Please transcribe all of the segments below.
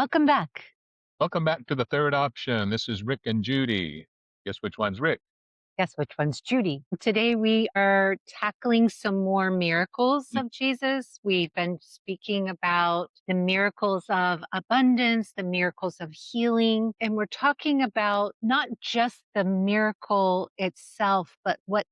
Welcome back. Welcome back to the third option. This is Rick and Judy. Guess which one's Rick? Guess which one's Judy? Today we are tackling some more miracles Mm. of Jesus. We've been speaking about the miracles of abundance, the miracles of healing, and we're talking about not just the miracle itself, but what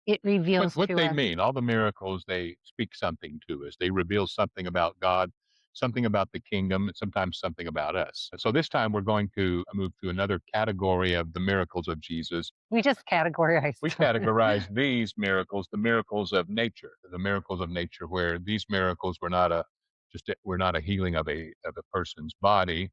it What reveals what to they us. mean? All the miracles, they speak something to us. They reveal something about God, something about the kingdom, and sometimes something about us. So this time we're going to move to another category of the miracles of Jesus. We just We categorized them. categorize these miracles, the miracles of nature, the miracles of nature, where these miracles were not we're not a healing of a person's body.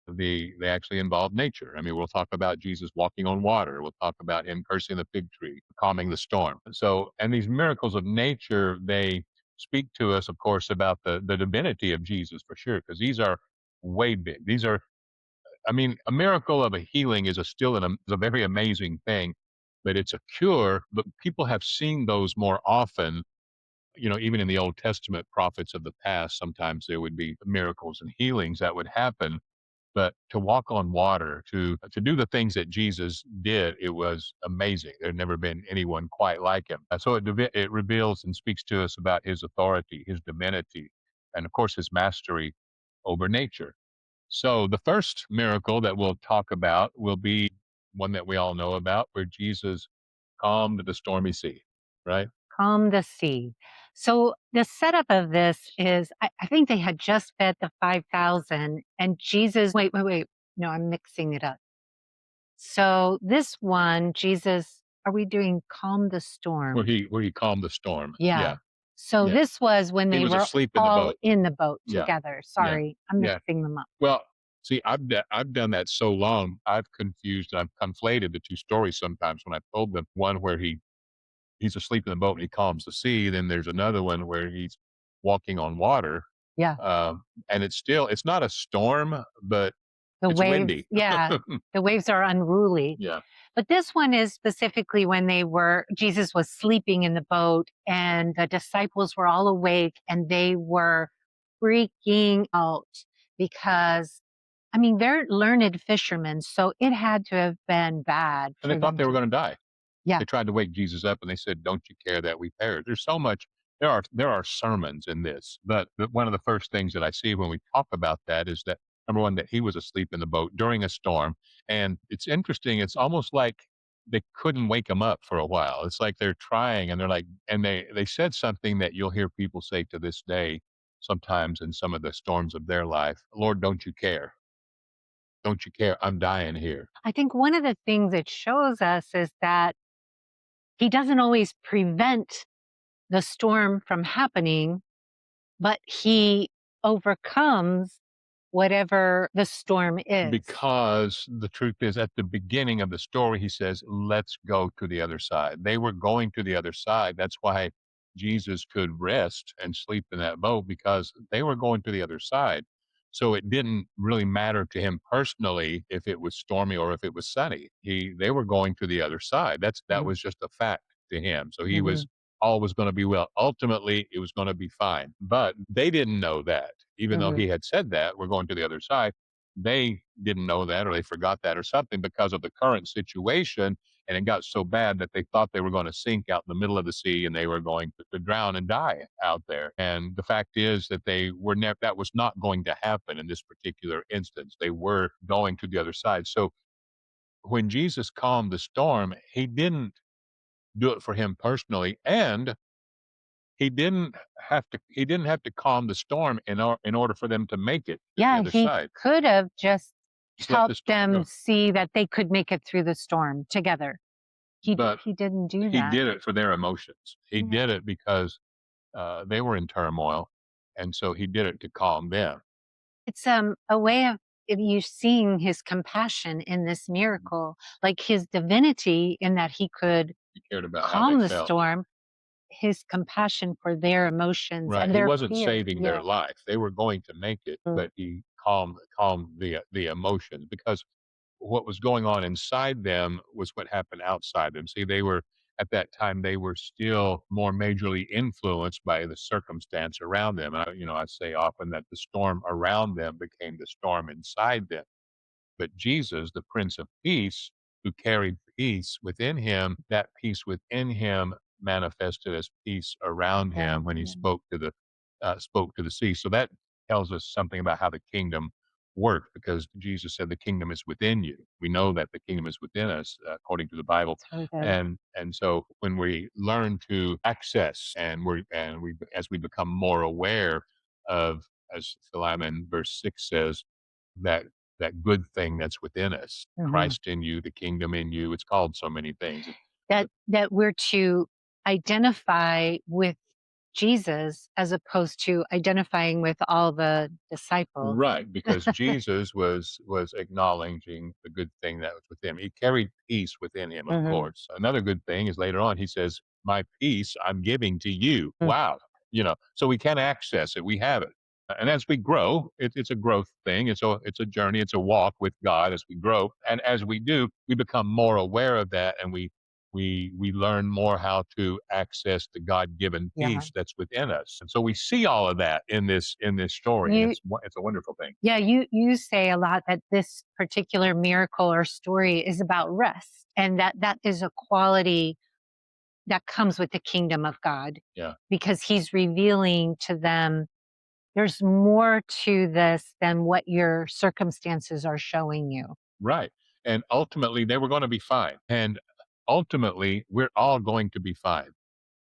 They actually involve nature. I mean, we'll talk about Jesus walking on water. We'll talk about him cursing the fig tree, calming the storm. So, and these miracles of nature, they speak to us, of course, about the divinity of Jesus for sure, because these are way big. These are, I mean, a miracle of a healing is is a very amazing thing, but it's a cure. But people have seen those more often. Even in the Old Testament prophets of the past, sometimes there would be miracles and healings that would happen, but to walk on water, to do the things that Jesus did, it was amazing. There'd never been anyone quite like him. So it reveals and speaks to us about his authority, his divinity, and of course his mastery over nature. So the first miracle that we'll talk about will be one that we all know about, where Jesus calmed the stormy sea, right? Calm the sea. So the setup of this is I think they had just fed the 5,000 and Jesus, wait. No, I'm mixing it up. So this one, Jesus, are we doing calm the Where storm? he calmed the storm. Yeah. Yeah, So yeah. this was when He they was were asleep in the all boat. in the boat Yeah, together. yeah, Sorry, I'm yeah. mixing them up. Well, see, I've done that so long, I've confused and I've conflated the 2 stories sometimes when I've told them. One where he's asleep in the boat and he calms the sea, then there's another one where he's walking on water, Yeah. and it's not a storm, but The it's waves, windy. yeah, the waves are unruly. Yeah. But this one is specifically when Jesus was sleeping in the boat and the disciples were all awake and they were freaking out because, I mean, they're learned fishermen, so it had to have been bad And they for thought them they were to, gonna die. yeah, They tried to wake Jesus up and they said, "Don't you care that we perish?" There's so much there are sermons in this, but one of the first things that I see when we talk about that is that, number 1, that he was asleep in the boat during a storm, and it's interesting, it's almost like they couldn't wake him up for a while. It's like they're trying and they're like and they said something that you'll hear people say to this day sometimes in some of the storms of their life, "Lord, don't you care? Don't you care? I'm dying here." I think one of the things it shows us is that he doesn't always prevent the storm from happening, but he overcomes whatever the storm is. Because the truth is, at the beginning of the story, he says, "Let's go to the other side." They were going to the other side. That's why Jesus could rest and sleep in that boat because they were going to the other side. So it didn't really matter to him personally if it was stormy or if it was sunny. They were going to the other side. That Mhm, was just a fact to him. So he was mhm, all was going to be well. Ultimately, it was going to be fine. But they didn't know that. Even though mhm. he had said that, we're going to the other side, they didn't know that or they forgot that or something because of the current situation, and it got so bad that they thought they were going to sink out in the middle of the sea and they were going to drown and die out there. And the fact is that that was not going to happen in this particular instance. They were going to the other side. So when Jesus calmed the storm, he didn't do it for him personally, and he didn't have to calm the storm in order for them to make it to the Yeah, other he side. could have just Just let the helped storm them go. see that they could make it through the storm together. But He didn't do he that. did it for their emotions. He Yeah. did it because, they were in turmoil, and so he did it to calm them. It's, a way of you seeing his compassion in this miracle, like his divinity in that he could He cared about how they calm the felt. storm, his compassion for their emotions Right, and he their wasn't fear. saving Yeah. their life. They were going to make it, Mm. but he calmed the emotions because what was going on inside them was what happened outside them. See, they were at that time they were still more majorly influenced by the circumstance around them. I say often that the storm around them became the storm inside them. But Jesus, the Prince of Peace, who carried peace within him, that peace within him manifested as peace around him Around when he him. spoke to the sea. So that tells us something about how the kingdom worked, because Jesus said the kingdom is within you. We know that the kingdom is within us, according to the Bible, That's really good. and so when we learn to access and we as we become more aware of, as Philemon verse 6 says, that that good thing that's within us, Mhm. Christ in you, the kingdom in you. It's called so many things. That we're to identify with Jesus as opposed to identifying with all the disciples. Right, because Jesus was acknowledging the good thing that was within him. He carried peace within him, of Mhm. course. Another good thing is later on he says, "My peace I'm giving to you." Mm. Wow, so we can access it. We have it, and as we grow, it's a growth thing. It's a journey. It's a walk with God as we grow, and as we do, we become more aware of that, and we learn more how to access the God-given Yeah. peace that's within us. And so we see all of that in this story, and You it's a wonderful thing. yeah, you say a lot that this particular miracle or story is about rest, and that is a quality that comes with the kingdom of God, Yeah, because he's revealing to them there's more to this than what your circumstances are showing you. right. And ultimately, they were going to be fine. And ultimately, we're all going to be fine.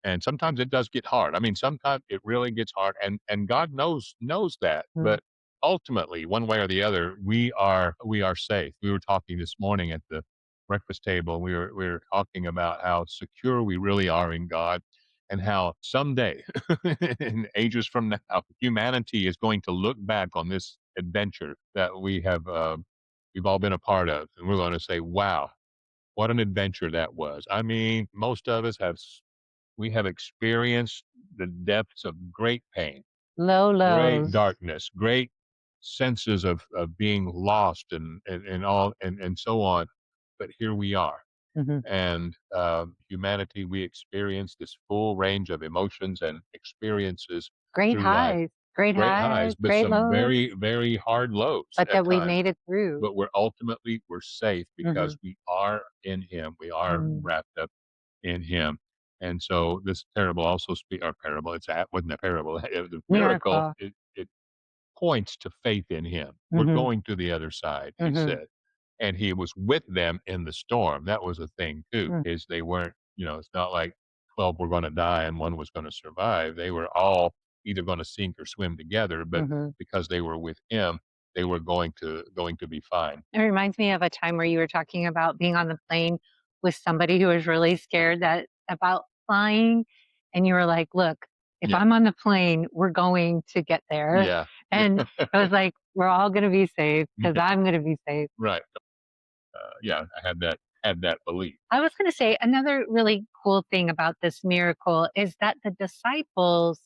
And sometimes it does get hard. I mean, sometimes it really gets hard, and God knows that. Mm. But ultimately, one way or the other, we are safe. We were talking this morning at the breakfast table. We were talking about how secure we really are in God, and how someday, in ages from now, humanity is going to look back on this adventure that we've all been a part of, and we're going to say, "Wow, what an adventure that was." I mean, most of us we have experienced the depths of great pain, Low great lows. darkness, great senses of being lost and all and so on. But here we are. Mhm. And humanity, we experience this full range of emotions and experiences Great through life. highs, great Great highs, highs, but great some lows, very, very hard lows but at that we times. made it through. But we're safe because Mhm. we are in Him. We are Mm. wrapped up in Him. And so this parable also our parable, wasn't a parable. The miracle, Miracle. it points to faith in him. We're Mhm. going to the other side, he Mhm. said. And he was with them in the storm. That was a thing too, Mm. is they weren't, it's not like 12 were going to die and one was going to survive. They were all either going to sink or swim together, but Mhm. because they were with him, they were going to be fine. It reminds me of a time where you were talking about being on the plane with somebody who was really scared that about flying, and you were like, "Look, if Yeah. I'm on the plane, we're going to get there." Yeah. And I was like, "We're all gonna be safe because 'cause Yeah. I'm gonna be safe." Right. Yeah. I had that belief. I was gonna say another really cool thing about this miracle is that the disciples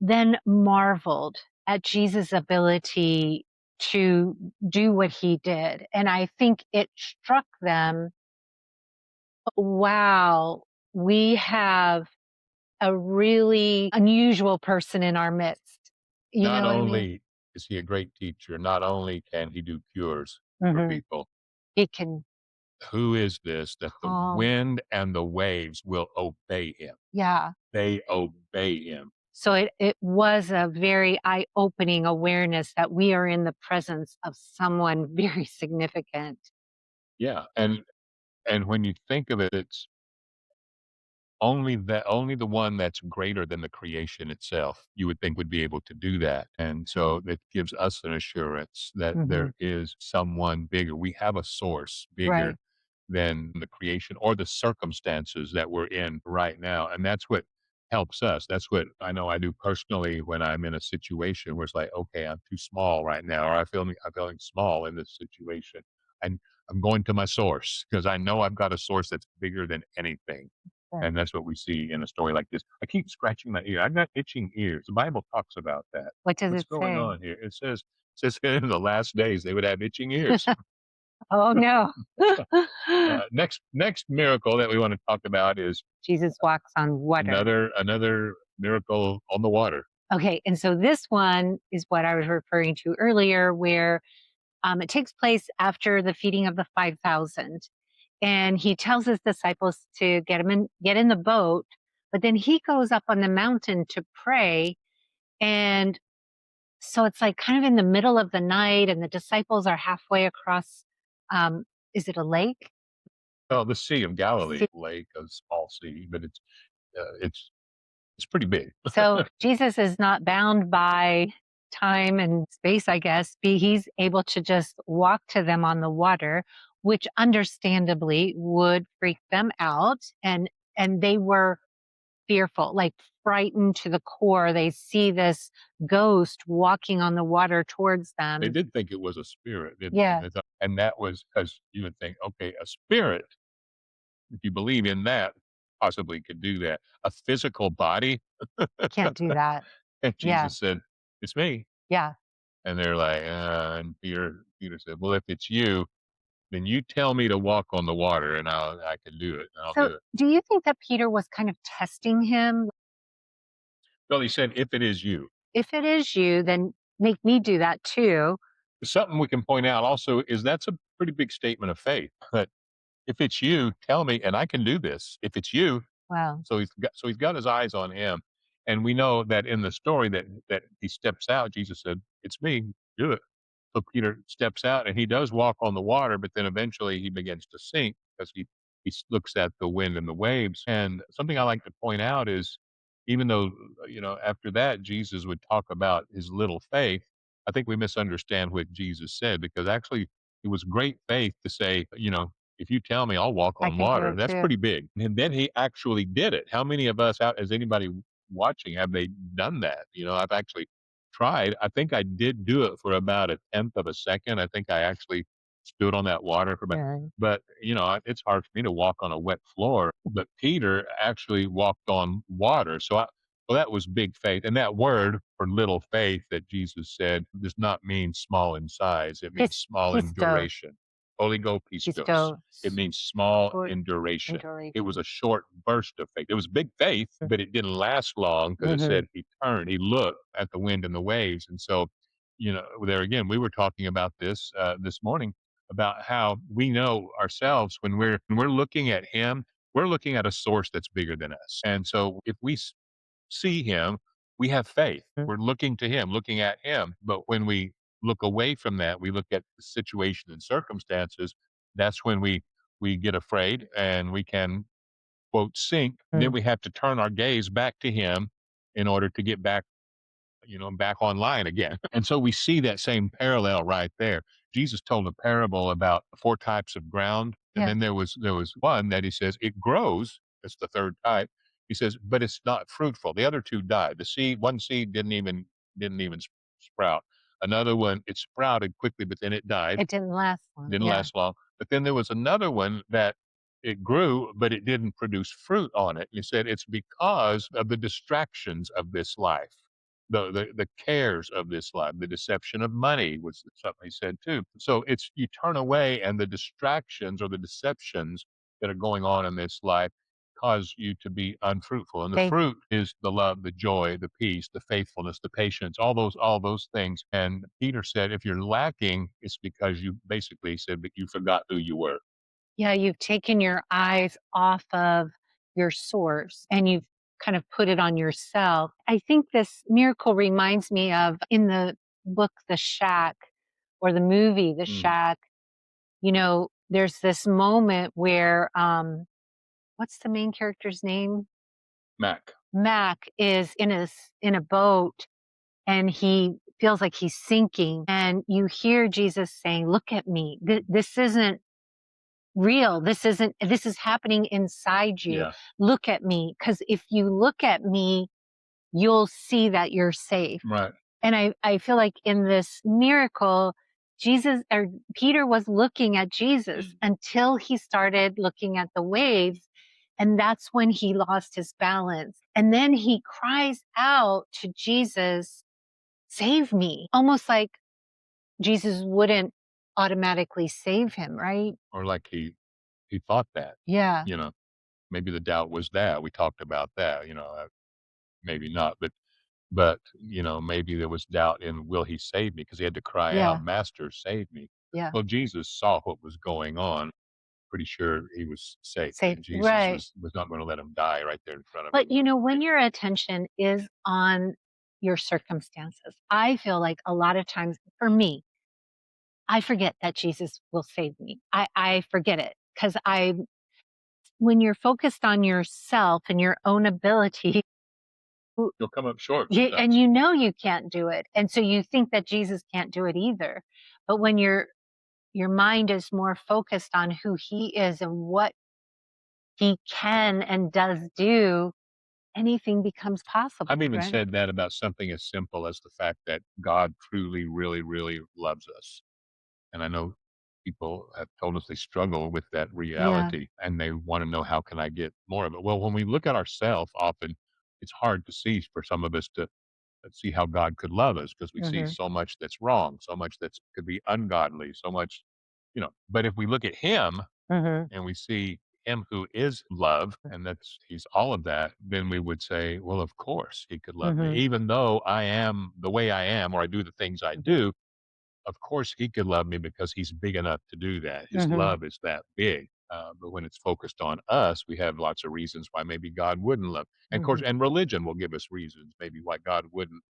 then marveled at Jesus' ability to do what he did, and I think it struck them, wow, we have a really unusual person in our midst. You Not know what I mean? only is he a great teacher, not only can he do cures for Mhm. people, He can who is this that the calm. wind and the waves will obey him? Yeah. They obey him. So it was a very eye-opening awareness that we are in the presence of someone very significant. Yeah, and when you think of it, it's only the one that's greater than the creation itself, you would think would be able to do that, and so that gives us an assurance that there Mhm. is someone bigger. We have a source bigger Right. than the creation or the circumstances that we're in right now, and that's what helps us. That's what I know I do personally when I'm in a situation where it's like, "Okay, I'm too small right now," or I'm feeling small in this situation, and I'm going to my source because I know I've got a source that's bigger than anything. Right. And that's what we see in a story like this. I keep scratching my ear. I've got itching ears. The Bible talks about that. What does What's it going say? on here? It says in the last days they would have itching ears. Oh, no. Next miracle that we want to talk about is Jesus walks on water. another miracle on the water. Okay, and so this one is what I was referring to earlier, where it takes place after the feeding of the 5,000. And he tells his disciples to get in the boat, but then he goes up on the mountain to pray. And so it's like kind of in the middle of the night, and the disciples are halfway across. Is it a lake? Oh, the Sea of Galilee See- lake, a small sea, but it's pretty big. So Jesus is not bound by time and space, I guess. He's able to just walk to them on the water, which understandably would freak them out. And they were fearful, like frightened to the core. They see this ghost walking on the water towards They them. did think it was a spirit, didn't they? Yeah, They thought, and that was because you would think, okay, a spirit, if you believe in that, possibly could do that. A physical body, can't do that. and Yeah, Jesus said, "It's me." yeah. And they're like, and Peter said, "Well, if it's you, then you tell me to walk on the water, and I can do it. I'll So do it." do you think that Peter was kind of testing him? Well, he said, "If it is you." If it is you, then make me do that too. Something we can point out also is that's a pretty big statement of faith. That if it's you, tell me, and I can do this. If it's you, Wow. so he's got his eyes on him, and we know that in the story that he steps out. Jesus said, "It's me. Do it." So Peter steps out and he does walk on the water, but then eventually he begins to sink because looks at the wind and the waves. And something I like to point out is even though after that Jesus would talk about his little faith, I think we misunderstand what Jesus said because actually it was great faith to say, if you tell me I'll walk I on can do water, it that's too. pretty big. And then he actually did it. How many of us out as anybody watching have they done that? I've actually tried. I think I did do it for about a tenth of a second. I think I actually stood on that water for about, Yeah. but it's hard for me to walk on a wet floor. But Peter actually walked on water. So that was big faith. And that word for little faith that Jesus said does not mean small in size. It means small in Pisto, duration. Oligo pistos. pisto, It means small sport, in duration. It was enduration. a short burst of faith. It was big faith, but it didn't last long because it Mm-hmm. said he turned, he looked at the wind and the waves. And so, there again, we were talking about this morning about how we know ourselves when we're looking at him, we're looking at a source that's bigger than us. And so if we see him, we have faith. We're looking to him, looking at him. But when we look away from that, we look at the situation and circumstances, that's when we get afraid and we can quote sink. Then we have to turn our gaze back to him in order to get back online again. And so we see that same parallel right there. Jesus told a parable about four types of ground, and Yeah, then there was one that he says it grows. That's the third type. He says, but it's not fruitful. The other two died. One seed didn't even sprout. Another one, it sprouted quickly, but then it died. it didn't last long. Didn't Yeah, last long. But then there was another one that it grew, but it didn't produce fruit on it. He said it's because of the distractions of this life, the cares of this life, the deception of money was something he said too. So it's you turn away, and the distractions or the deceptions that are going on in this life cause you to be unfruitful. And the they. fruit is the love, the joy, the peace, the faithfulness, the patience, all those things. And Peter said, if you're lacking, it's because you basically said that you forgot who you were. Yeah, you've taken your eyes off of your source and you've kind of put it on yourself. I think this miracle reminds me of in the book The Shack or the movie The Mm. Shack. There's this moment where what's the main character's name? Mac. Mac is in a boat, and he feels like he's sinking, and you hear Jesus saying, "Look at me. This isn't real. This is happening inside you. Yeah. Look at me, because if you look at me, you'll see that you're safe." Right. And I feel like in this miracle, Jesus or Peter was looking at Jesus until he started looking at the waves. And that's when he lost his balance. And then he cries out to Jesus, "Save me." Almost like Jesus wouldn't automatically save him, right? or like he thought that, Yeah, you know, maybe the doubt was that. We talked about that, maybe not, but, maybe there was doubt in, "Will he save me?" Because he had to cry out, yeah, "Master, save me." yeah. Well, Jesus saw what was going on, pretty sure he was safe, Safe, and Jesus right. was not gonna let him die right there in front of him. But, when your attention is on your circumstances, I feel like a lot of times for me, I forget that Jesus will save me. I forget it because when you're focused on yourself and your own ability, You'll come up short and sometimes. you can't do it. And so you think that Jesus can't do it either. But when your mind is more focused on who he is and what he can and does do, anything becomes I've possible, even right? said that about something as simple as the fact that God truly, really, really loves us. And I know people have told us they struggle with that Yeah. reality and they want to know how can I get more of it. Well, when we look at ourselves, often it's hard to see for some of us to see how God could love us because we see Mhm. so much that's wrong, so much that could be ungodly, so much, But if we look at Him Mhm. and we see Him who is love, and He's all of that, then we would say, well, of course He could love me, Mhm. even though I am the way I am, or I do the things I Mhm. do. Of course, he could love me because he's big enough to do that. His Mhm. love is that big. But when it's focused on us, we have lots of reasons why maybe God wouldn't love. And of course, Mhm. and religion will give us reasons maybe why God wouldn't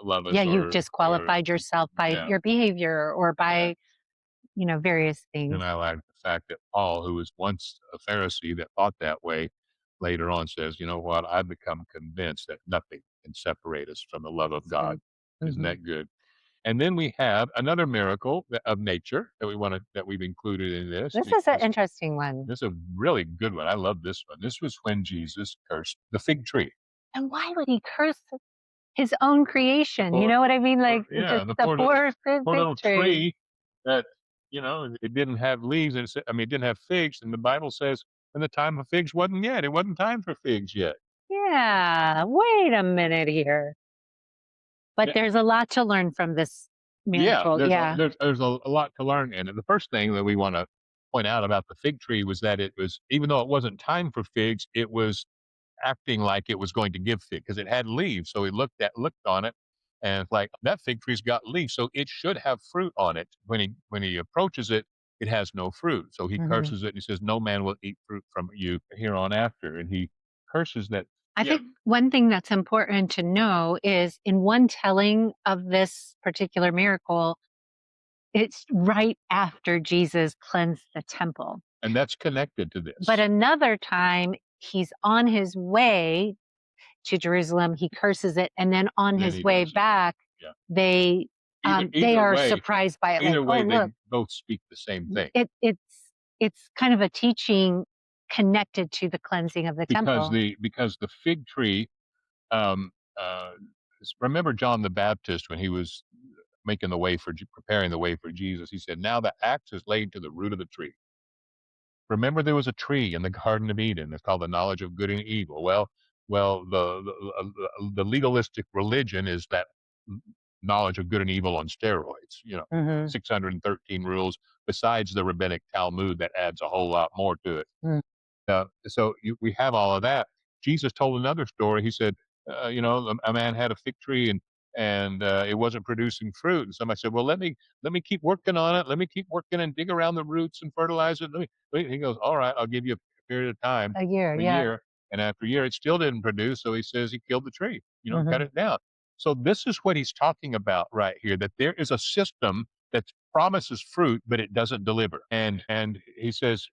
love Yeah, us, you've or disqualified yourself by yeah, your behavior or yeah. by, various And things. I like the fact that Paul, who was once a Pharisee that thought that way, later on says, "You know what? I've become convinced that nothing can separate us from the love of That's God." good. Isn't Mhm. that good? And then we have another miracle of nature that we've included in this This is an because interesting one. this is a really good one. I love this one. This was when Jesus cursed the fig tree. And why would he curse his own The creation? You poor, know what I mean? Like, it's yeah, just the the poor, poor poor fig little tree. tree that it didn't have leaves, and it didn't have figs. And the Bible says, "And the time of figs wasn't yet. It wasn't time for figs yet." Yeah, wait a minute here. But Yeah, there's a lot to learn from this yeah. miracle. Yeah. There's a lot to learn in it. The first thing that we want to point out about the fig tree was that it was, even though it wasn't time for figs, it was acting like it was going to give fig because it had leaves. So he looked on it, and it's like that fig tree's got leaves, so it should have fruit on it. When he approaches it, it has no fruit. So he Mhm. curses it and he says, "No man will eat fruit from you here on after." And he curses that. I Yeah, think one thing that's important to know is in one telling of this particular miracle, it's right after Jesus cleansed the temple. and that's connected to But this. another time, he's on his way to Jerusalem, he curses it, and then on Then his he way does it. back, Yeah. they Either they either are way, surprised by it, like, either "Oh, way, they look." both speak the same thing. It's kind of a teaching connected to the cleansing of the temple. Because the fig tree, um, uh, remember John the Baptist when he was making the way for preparing the way for Jesus. He said, "Now the axe is laid to the root of the tree." Remember, there was a tree in the Garden of Eden. It's called the knowledge of good and evil. Well, the legalistic religion is that knowledge of good and evil on steroids. Mhm. 613 rules besides the rabbinic Talmud that adds a whole lot more to it. Mm. We have all of that. Jesus told another story. He said, a man had a fig tree and it wasn't producing fruit. And somebody said, "Well, let me keep working on it. Let me keep working and dig around the roots and fertilize it." He goes, "All right, I'll give you a period of time, A year, a yeah. year." And after a year, it still didn't produce. So he says he killed the tree. Cut Mhm. it down. So this is what he's talking about right here. That there is a system that promises fruit, but it doesn't deliver. And he says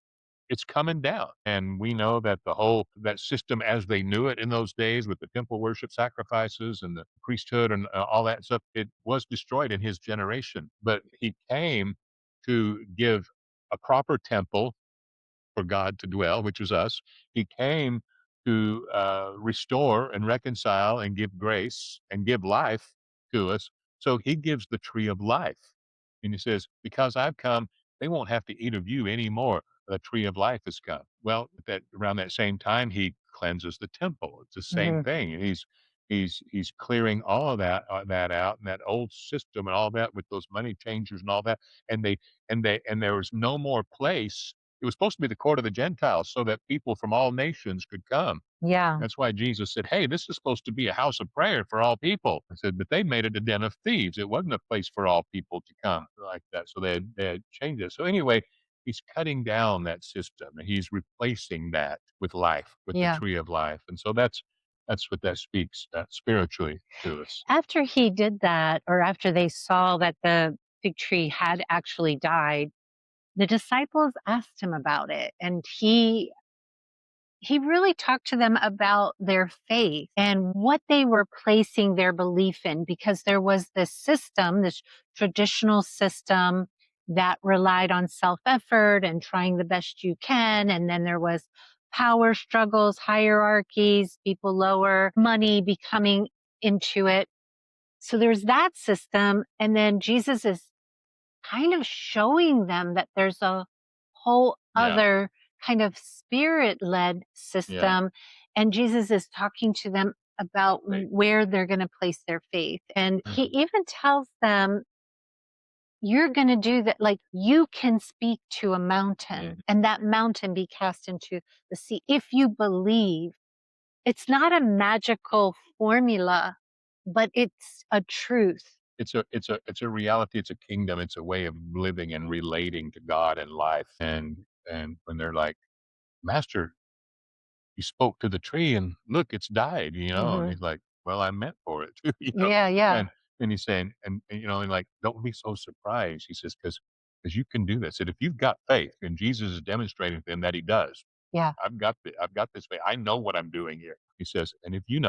it's coming down. And we know that the whole that system as they knew it in those days with the temple worship sacrifices and the priesthood and all that stuff, it was destroyed in his generation. But he came to give a proper temple for God to dwell, which was us. He came to restore and reconcile and give grace and give life to us. So he gives the tree of life. And he says, "Because I've come, they won't have to eat of you anymore. The tree of life has come." Well, around that same time, he cleanses the temple. It's the same Mhm. thing. He's clearing all of that out and that old system and all that with those money changers and all that, and there was no more place. It was supposed to be the court of the Gentiles so that people from all nations could come. Yeah. That's why Jesus said, "Hey, this is supposed to be a house of prayer for all people." I said, "But they made it a den of thieves. It wasn't a place for all people to come like that." So they had changed it. So anyway, he's cutting down that system and he's replacing that with life, with the Yeah. tree of life. And so that's what that speaks spiritually to us. After he did that, or after they saw that the fig tree had actually died, the disciples asked him about it, and he really talked to them about their faith and what they were placing their belief in, because there was this system, this traditional system that relied on self effort and trying the best you can. And then there was power struggles, hierarchies, people lower, money becoming into it. So there's that system. And then Jesus is kind of showing them that there's a whole Yeah, other kind of spirit led yeah, system. And Jesus is talking to them about right. where they're going to place their faith. And he Mhm. even tells them, you're going to do that. Like, you can speak to a mountain Mhm. and that mountain be cast into the sea if you believe. It's not a magical formula, but it's a truth. It's a reality, it's a kingdom, it's a way of living and relating to God and life. And when they're like, "Master, you spoke to the tree and look, it's died," and Hmm. he's like, "Well, I meant for it to," Yeah, yeah, and he's saying, and like, "Don't be so surprised," he says, "'cause you can do this, and if you've got faith," and Jesus is demonstrating to them that he does. yeah. I've got this faith. I know what I'm doing here. He says, and if you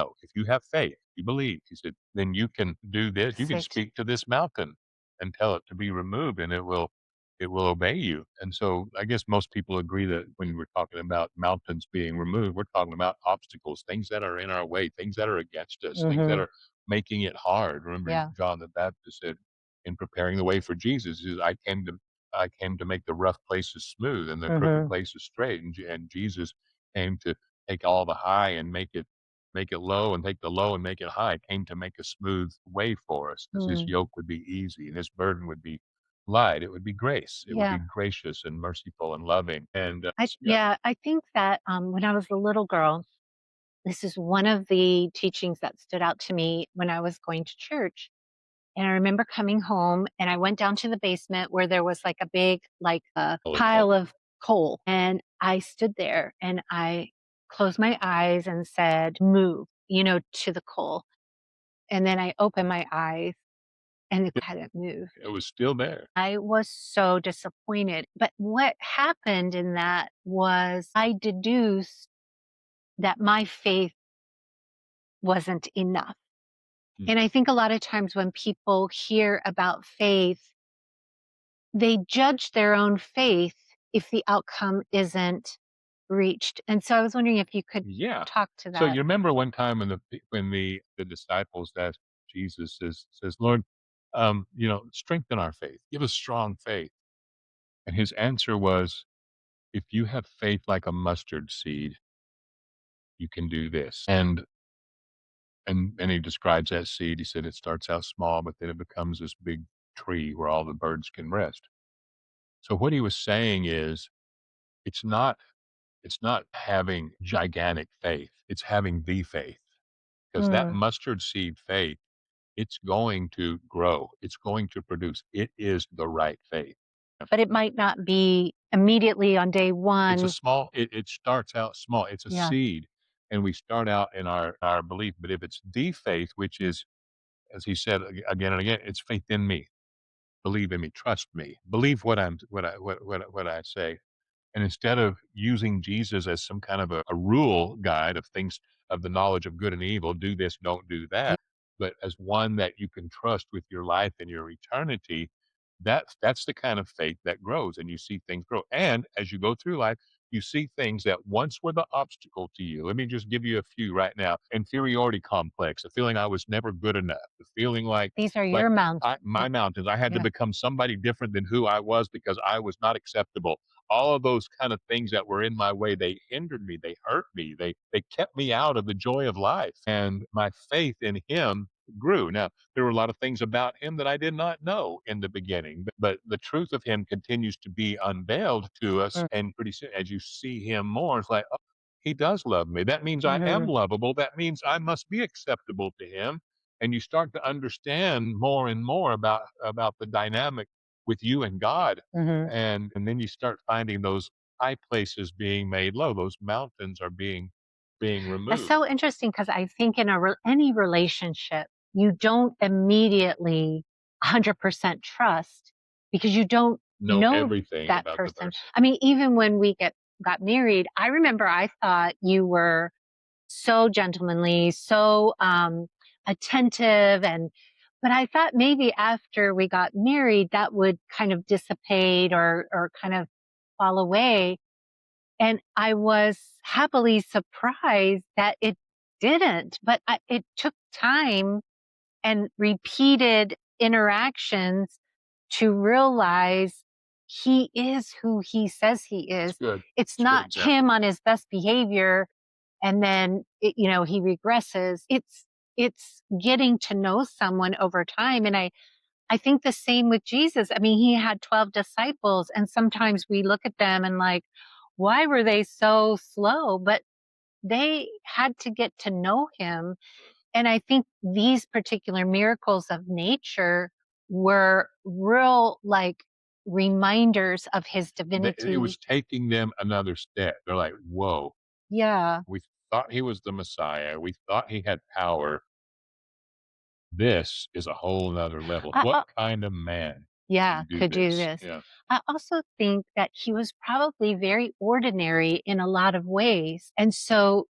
have faith, you believe, he said, then you can do this. You can Six. speak to this mountain and tell it to be removed and it will obey you. And so I guess most people agree that when we're talking about mountains being removed, we're talking about obstacles, things that are in our way, things that are against us, things that Hmm. are making it hard. Remember Yeah. John the Baptist said in preparing the way for Jesus, is I came to make the rough places smooth and the crooked Hmm. places straight. And Jesus came to take all the high and make it low, and take the low and make it high. Came to make a smooth way for us, because his Mm. yoke would be easy and his burden would be light. It would be grace. It would be Yeah. gracious and merciful and loving. And yeah, Yeah, I think that when I was a little girl, this is one of the teachings that stood out to me when I was going to church. And I remember coming home and I went down to the basement where there was like a big, like a holy pile cold. of coal. And I stood there and I closed my eyes and said, move, to the coal. And then I opened my eyes and it hadn't moved. It was still there. I was so disappointed. But what happened in that was I deduced that my faith wasn't enough. And Mhm. I think a lot of times when people hear about faith, they judge their own faith if the outcome isn't reached. And so I was wondering if you could Yeah. talk to So that. you remember one time when the disciples asked Jesus, says, Lord, strengthen our faith, give us strong faith. And his answer was, if you have faith like a mustard seed, you can do this. And he describes that seed. He said it starts out small, but then it becomes this big tree where all the birds can rest. So what he was saying is, it's not it's not having gigantic faith. It's having the faith, because that Mm. mustard seed faith, it's going to grow. It's going to produce. It is the right faith. But it might not be immediately on day It's a one. small it starts out small. It's a Yeah. seed, and we start out in our belief, but if it's the faith, which is, as he said again and again, it's faith in me. Believe in me, trust me. Believe what I say. And instead of using Jesus as some kind of a rule guide of things, of the knowledge of good and evil, do this, don't do that, but as one that you can trust with your life and your eternity, that's the kind of faith that grows, and you see things grow. And as you go through life, you see things that once were the obstacle to you. Let me just give you a few right now. Inferiority complex, the feeling I was never good enough, the feeling These are like your mountains. my mountains, I had to Yeah. become somebody different than who I was because I was not acceptable. All of those kind of things that were in my way, they hindered me, they hurt me, they kept me out of the joy of life. And my faith in him grew. Now, there were a lot of things about him that I did not know in the beginning, but the truth of him continues to be unveiled to us. And pretty soon, as you see him more, it's like, oh, he does love me. That means I am Mm-hmm. lovable. That means I must be acceptable to him. And you start to understand more and more about the dynamic with you and God. Mm-hmm. And then you start finding those high places being made low. Those mountains are being That's removed. so interesting because I think in any relationship, you don't immediately 100% trust because you don't Know know everything that about the person. person. I mean, even when we got married, I remember I thought you were so gentlemanly, so attentive, and but I thought maybe after we got married that would kind of dissipate or kind of fall away. And I was happily surprised that it didn't, but it took time and repeated interactions to realize he is who he says he It's is. good. It's It's a good not example. him on his best behavior and then he regresses. It's getting to know someone over time. And I think the same with Jesus. I mean, he had 12 disciples, and sometimes we look at them and like, why were they so slow? But they had to get to know him. And I think these particular miracles of nature were real, like, reminders of his It divinity. was taking them another step. They're like, "Whoa, Yeah. we thought he was the Messiah. We thought he had power. This is a whole 'nother level. I, What I, kind of man yeah, can do could do this?" this. Yeah, I also think that he was probably very ordinary in a lot of ways. And so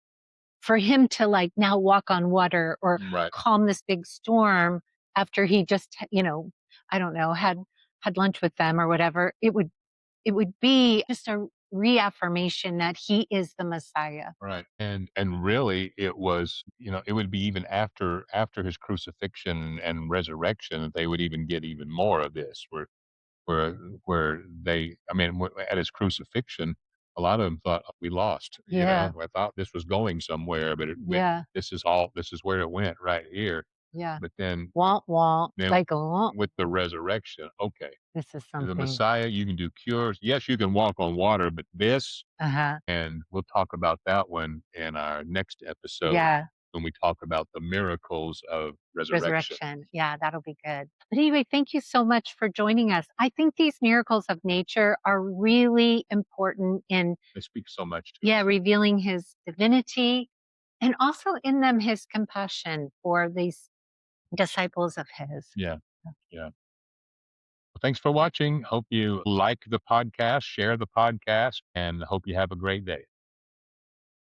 for him to like now walk on water or right, calm this big storm after he just, I don't know, had lunch with them or whatever, it would be just a reaffirmation that he is the Messiah. right. And really, it was, it would be even after his crucifixion and resurrection that they would even get even more of this, where where they I mean, at his crucifixion, a lot of them thought, "Oh, we lost," Yeah. "I thought this was going somewhere, but it went Yeah. this is where it went right here." Yeah. But then Womp womp. then Like, oh, with the resurrection, okay, this is the something. Messiah, you can do cures. Yes, you can walk on water, but this Uh-huh. and we'll talk about that one in our next episode Yeah. when we talk about the miracles of resurrection. Resurrection. Yeah, that'll be good. But anyway, thank you so much for joining us. I think these miracles of nature are really important in, They speak so much to yeah, us. revealing his divinity and also in them his compassion for these disciples of his. Yeah, yeah. Well, thanks for watching. Hope you like the podcast, share the podcast, and hope you have a great day.